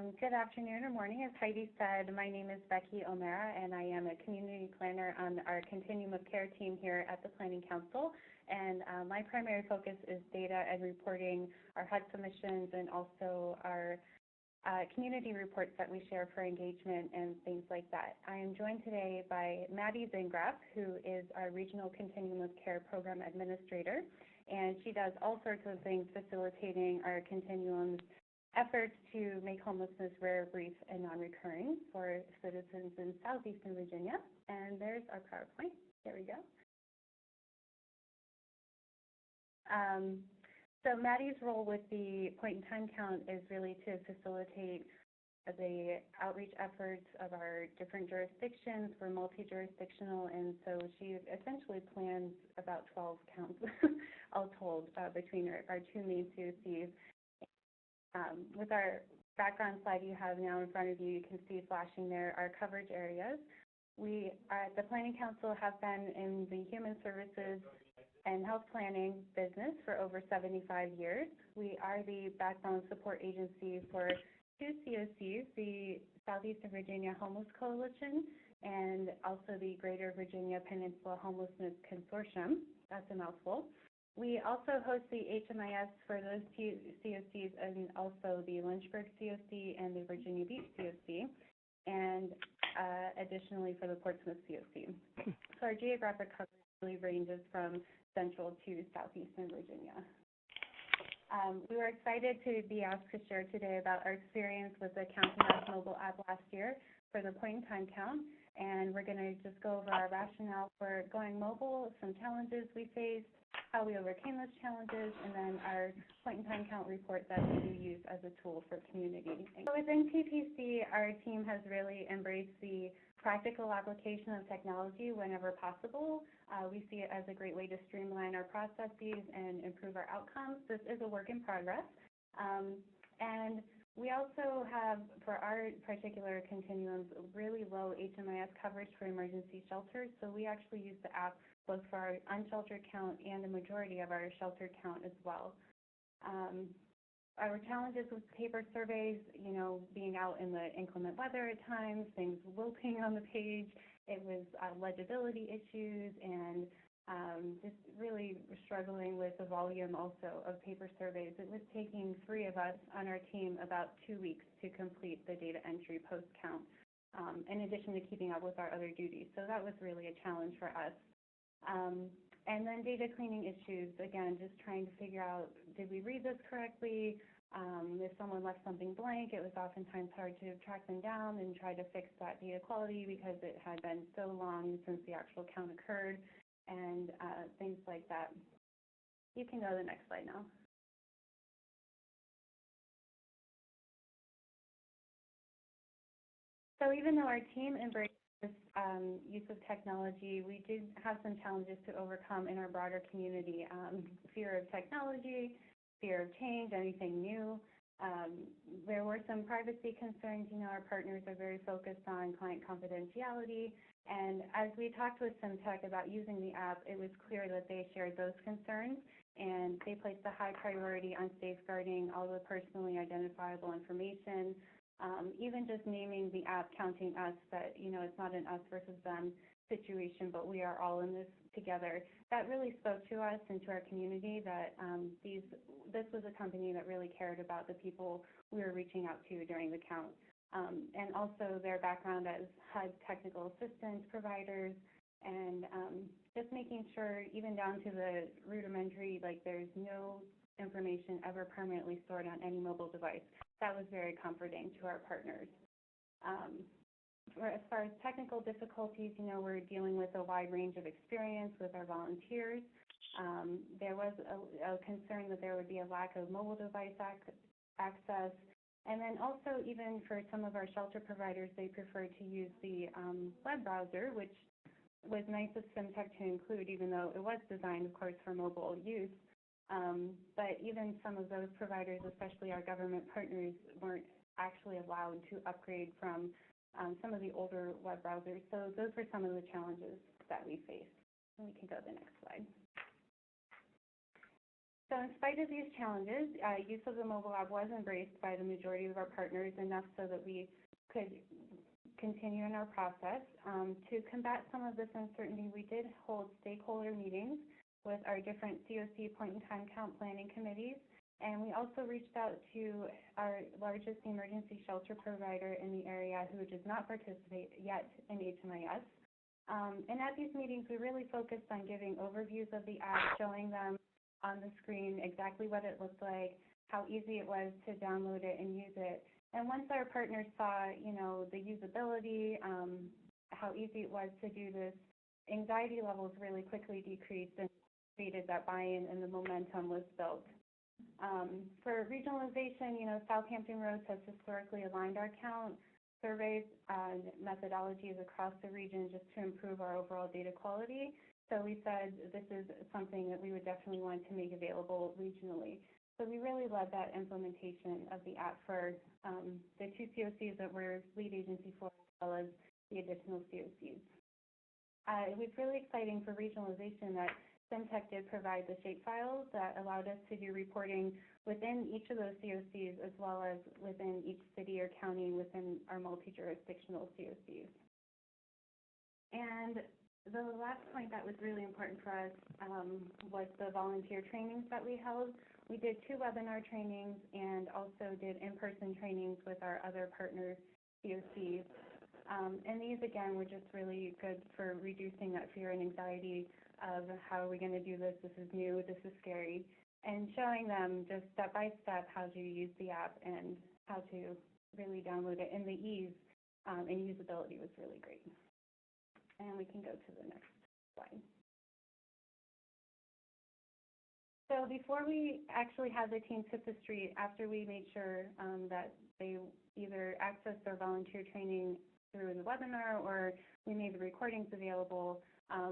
Good afternoon or morning. As Heidi said, my name is Becky O'Mara, and I am a community planner on our Continuum of Care team here at the Planning Council. And my primary focus is data and reporting our HUD submissions and also our community reports that we share for engagement and things like that. I am joined today by Maddie Zingraf, who is our Regional Continuum of Care Program Administrator, and she does all sorts of things facilitating our continuum's efforts to make homelessness rare, brief, and non-recurring for citizens in southeastern Virginia. And there's our PowerPoint. There we go. So Maddie's role with the point-in-time count is really to facilitate the outreach efforts of our different jurisdictions. We're multi-jurisdictional, and so she essentially plans about 12 counts, all told, between our two main COCs. With our background slide you have now in front of you, you can see flashing there our coverage areas. We at the Planning Council have been in the human services and health planning business for over 75 years. We are the backbone support agency for two COCs, the Southeastern Virginia Homeless Coalition and also the Greater Virginia Peninsula Homelessness Consortium. That's a mouthful. We also host the HMIS for those two COCs and also the Lynchburg COC and the Virginia Beach COC, and additionally for the Portsmouth COC. So our geographic coverage really ranges from central to southeastern Virginia. We were excited to be asked to share today about our experience with the Counting Us mobile app last year for the point-in-time count, and we're going to just go over our rationale for going mobile, some challenges we faced, how we overcame those challenges, and then our point-in-time count report that we do use as a tool for community. So within PPC, our team has really embraced the practical application of technology whenever possible. We see it as a great way to streamline our processes and improve our outcomes. This is a work in progress. And we also have, for our particular continuums, really low HMIS coverage for emergency shelters. So we actually use the app both for our unsheltered count and the majority of our sheltered count as well. Our challenges with paper surveys, being out in the inclement weather at times, things wilting on the page, it was legibility issues, and just really struggling with the volume also of paper surveys. It was taking 3 of us on our team about 2 weeks to complete the data entry post-count, in addition to keeping up with our other duties. So that was really a challenge for us. And then data cleaning issues, again, just trying to figure out, did we read this correctly? If someone left something blank, it was oftentimes hard to track them down and try to fix that data quality because it had been so long since the actual count occurred, and things like that. You can go to the next slide now. So even though our team embraced this use of technology, we did have some challenges to overcome in our broader community. Fear of technology, fear of change, anything new. There were some privacy concerns. Our partners are very focused on client confidentiality. And as we talked with Simtech about using the app, it was clear that they shared those concerns, and they placed a high priority on safeguarding all the personally identifiable information. Even just naming the app Counting Us, that it's not an us versus them situation, but we are all in this together. That really spoke to us and to our community that this was a company that really cared about the people we were reaching out to during the count. And also their background as HUD technical assistance providers, and just making sure, even down to the rudimentary, there's no information ever permanently stored on any mobile device. That was very comforting to our partners. As far as technical difficulties, we're dealing with a wide range of experience with our volunteers. There was a concern that there would be a lack of mobile device access. And then also, even for some of our shelter providers, they prefer to use the web browser, which was nice of Simtech to include, even though it was designed, of course, for mobile use. But even some of those providers, especially our government partners, weren't actually allowed to upgrade from some of the older web browsers. So those were some of the challenges that we faced. And we can go to the next slide. So in spite of these challenges, use of the mobile app was embraced by the majority of our partners, enough so that we could continue in our process. To combat some of this uncertainty, we did hold stakeholder meetings with our different COC point-in-time count planning committees, and we also reached out to our largest emergency shelter provider in the area who does not participate yet in HMIS. And at these meetings, we really focused on giving overviews of the app, showing them on the screen exactly what it looked like, how easy it was to download it and use it. And once our partners saw, the usability, how easy it was to do this, anxiety levels really quickly decreased and created that buy-in, and the momentum was built. For regionalization, Southampton Roads has historically aligned our count surveys and methodologies across the region just to improve our overall data quality. So we said this is something that we would definitely want to make available regionally. So we really led that implementation of the app for the two COCs that we're lead agency for, as well as the additional COCs. It was really exciting for regionalization that Simtech did provide the shapefiles that allowed us to do reporting within each of those COCs, as well as within each city or county within our multi-jurisdictional COCs. And the last point that was really important for us was the volunteer trainings that we held. We did 2 webinar trainings and also did in-person trainings with our other partner COCs. And these, again, were just really good for reducing that fear and anxiety of how are we going to do this, this is new, this is scary, and showing them just step by step how to use the app and how to really download it. And the ease and usability was really great. And we can go to the next slide. So before we actually had the teams hit the street, after we made sure that they either accessed their volunteer training through the webinar or we made the recordings available,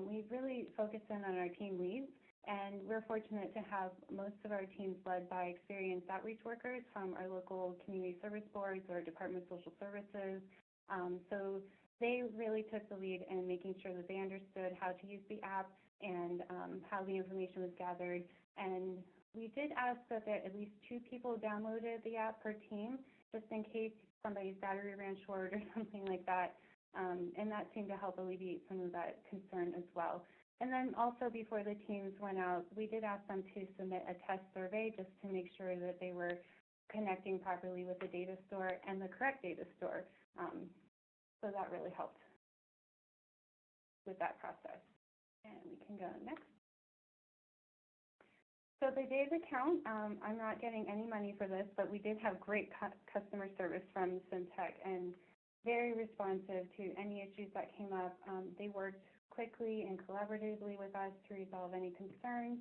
we really focused in on our team leads, and we're fortunate to have most of our teams led by experienced outreach workers from our local community service boards or Department of Social Services. So they really took the lead in making sure that they understood how to use the app and how the information was gathered. And we did ask that at least 2 people downloaded the app per team, just in case somebody's battery ran short or something like that. And that seemed to help alleviate some of that concern as well. And then also before the teams went out, we did ask them to submit a test survey just to make sure that they were connecting properly with the data store and the correct data store. So that really helped with that process. And we can go next. So the day of the count, I'm not getting any money for this, but we did have great customer service from Simtech and very responsive to any issues that came up. They worked quickly and collaboratively with us to resolve any concerns.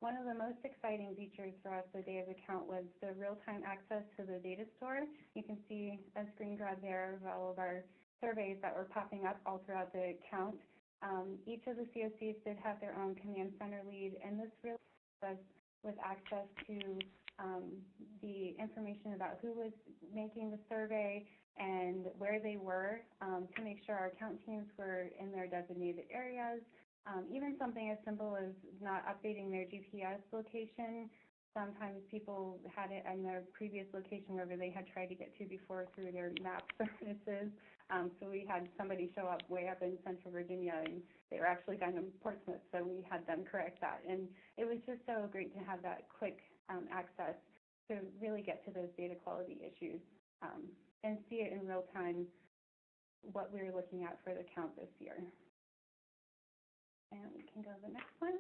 One of the most exciting features for us the day of the count was the real-time access to the data store. You can see a screen grab there of all of our surveys that were popping up all throughout the count. Each of the COCs did have their own command center lead, and this really helped us with access to the information about who was making the survey and where they were to make sure our count teams were in their designated areas. Even something as simple as not updating their GPS location. Sometimes people had it in their previous location wherever they had tried to get to before through their map services. So we had somebody show up way up in Central Virginia, and they were actually down in Portsmouth, so we had them correct that. And it was just so great to have that quick access to really get to those data quality issues and see it in real time, what we were looking at for the count this year. And we can go to the next one.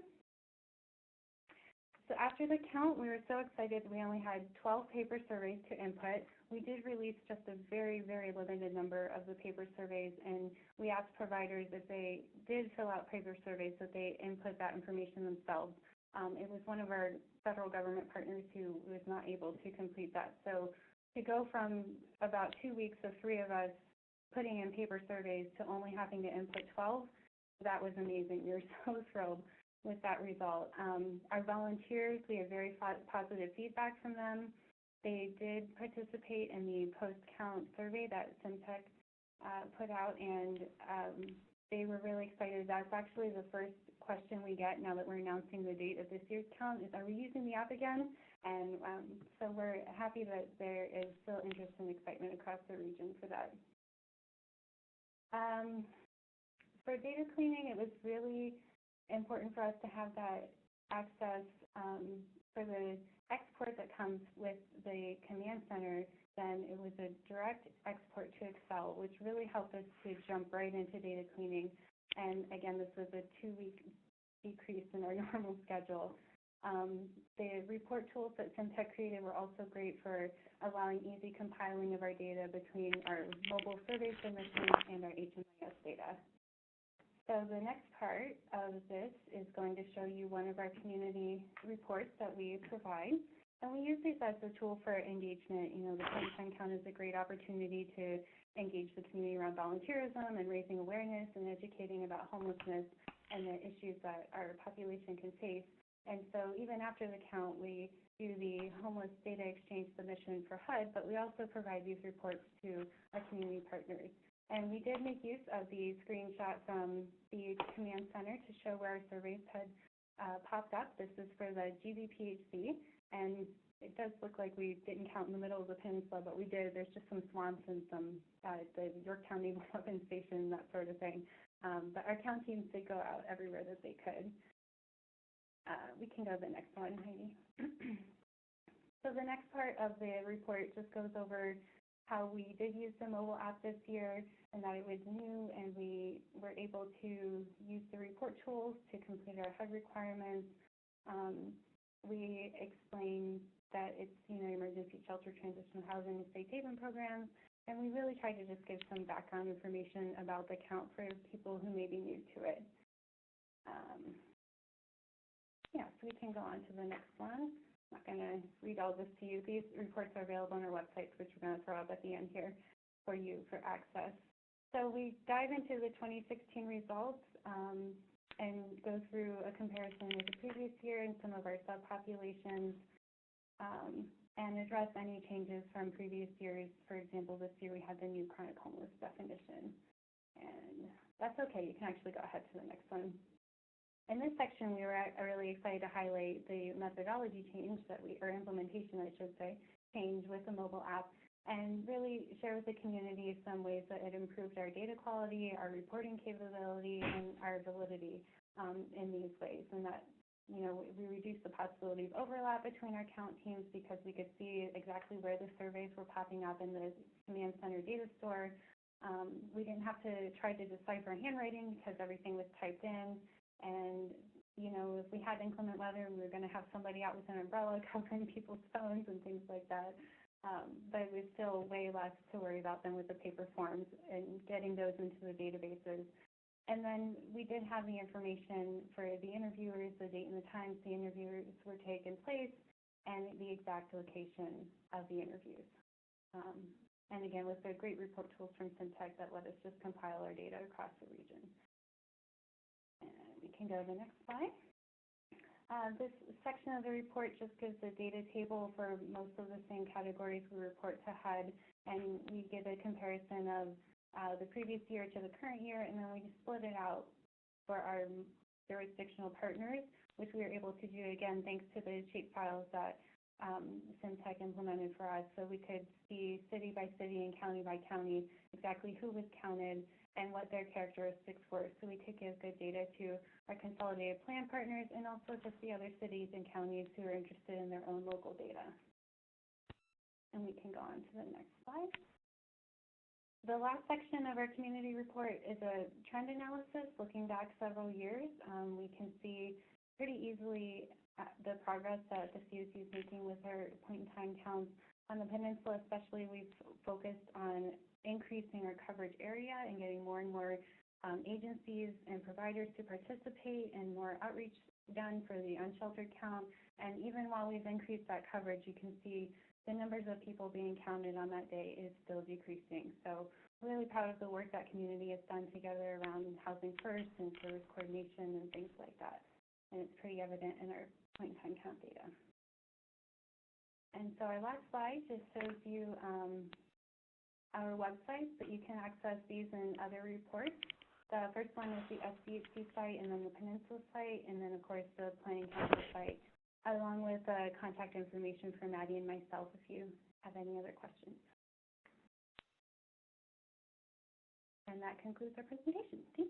So after the count, we were so excited we only had 12 paper surveys to input. We did release just a very, very limited number of the paper surveys, and we asked providers if they did fill out paper surveys that they input that information themselves. It was one of our federal government partners who was not able to complete that. So to go from about 2 weeks of 3 of us putting in paper surveys to only having to input 12, that was amazing. We were so thrilled with that result. Our volunteers, we had very positive feedback from them. They did participate in the post-count survey that Simtech put out, and they were really excited. That's actually the first question we get now that we're announcing the date of this year's count is, are we using the app again? And so we're happy that there is still interest and excitement across the region for that. For data cleaning, it was really important for us to have that access for the export that comes with the command center. Then it was a direct export to Excel, which really helped us to jump right into data cleaning. And again, this was a 2-week decrease in our normal schedule. The report tools that Simtech created were also great for allowing easy compiling of our data between our mobile survey submissions and our HMIS data. So the next part of this is going to show you one of our community reports that we provide. And we use these as a tool for engagement. You know, the point-in-time count is a great opportunity to engage the community around volunteerism and raising awareness and educating about homelessness and the issues that our population can face. And so even after the count, we do the homeless data exchange submission for HUD, but we also provide these reports to our community partners. And we did make use of the screenshot from the command center to show where our surveys had popped up. This is for the GBPHC, and it does look like we didn't count in the middle of the peninsula, but we did. There's just some swamps and some the Yorktown Naval Weapons Station, that sort of thing. But our count teams did go out everywhere that they could. We can go to the next one, Heidi. So the next part of the report just goes over how we did use the mobile app this year and that it was new, and we were able to use the report tools to complete our HUD requirements. We explained that it's, you know, emergency shelter, transitional housing, and safe haven programs, and we really tried to just give some background information about the count for people who may be new to it. Yeah, so we can go on to the next one. I'm not going to read all this to you. These reports are available on our website, which we're going to throw up at the end here for you for access. So we dive into the 2016 results and go through a comparison with the previous year and some of our subpopulations and address any changes from previous years. For example, this year we had the new chronic homeless definition. And that's okay. You can actually go ahead to the next one. In this section, we were really excited to highlight the methodology change that or implementation, I should say, change with the mobile app, and really share with the community some ways that it improved our data quality, our reporting capability, and our validity in these ways. And that, you know, we reduced the possibility of overlap between our count teams because we could see exactly where the surveys were popping up in the command center data store. We didn't have to try to decipher handwriting because everything was typed in. And, you know, if we had inclement weather, we were going to have somebody out with an umbrella covering people's phones and things like that. But it was still way less to worry about than with the paper forms and getting those into the databases. And then we did have the information for the interviewers, the date and the times the interviews were taking place, and the exact location of the interviews. And again, with the great report tools from Simtech that let us just compile our data across the region. And we can go to the next slide. This section of the report just gives a data table for most of the same categories we report to HUD, and we give a comparison of the previous year to the current year, and then we split it out for our jurisdictional partners, which we were able to do, again, thanks to the shapefiles that Simtech implemented for us. So we could see city by city and county by county exactly who was counted and what their characteristics were. So we could give good data to our consolidated plan partners and also just the other cities and counties who are interested in their own local data. And we can go on to the next slide. The last section of our community report is a trend analysis looking back several years. We can see pretty easily the progress that the COC is making with our point-in-time counts. On the peninsula especially, we've focused on increasing our coverage area and getting more and more agencies and providers to participate and more outreach done for the unsheltered count. And even while we've increased that coverage, you can see the numbers of people being counted on that day is still decreasing. So we're really proud of the work that community has done together around housing first and service coordination and things like that. And it's pretty evident in our point-in-time count data. And so our last slide just shows you our website, but you can access these and other reports The first one is the SBHC site, and then the Peninsula site, and then, of course, the Planning Council site, along with contact information for Maddie and myself if you have any other questions. And that concludes our presentation. Thank you.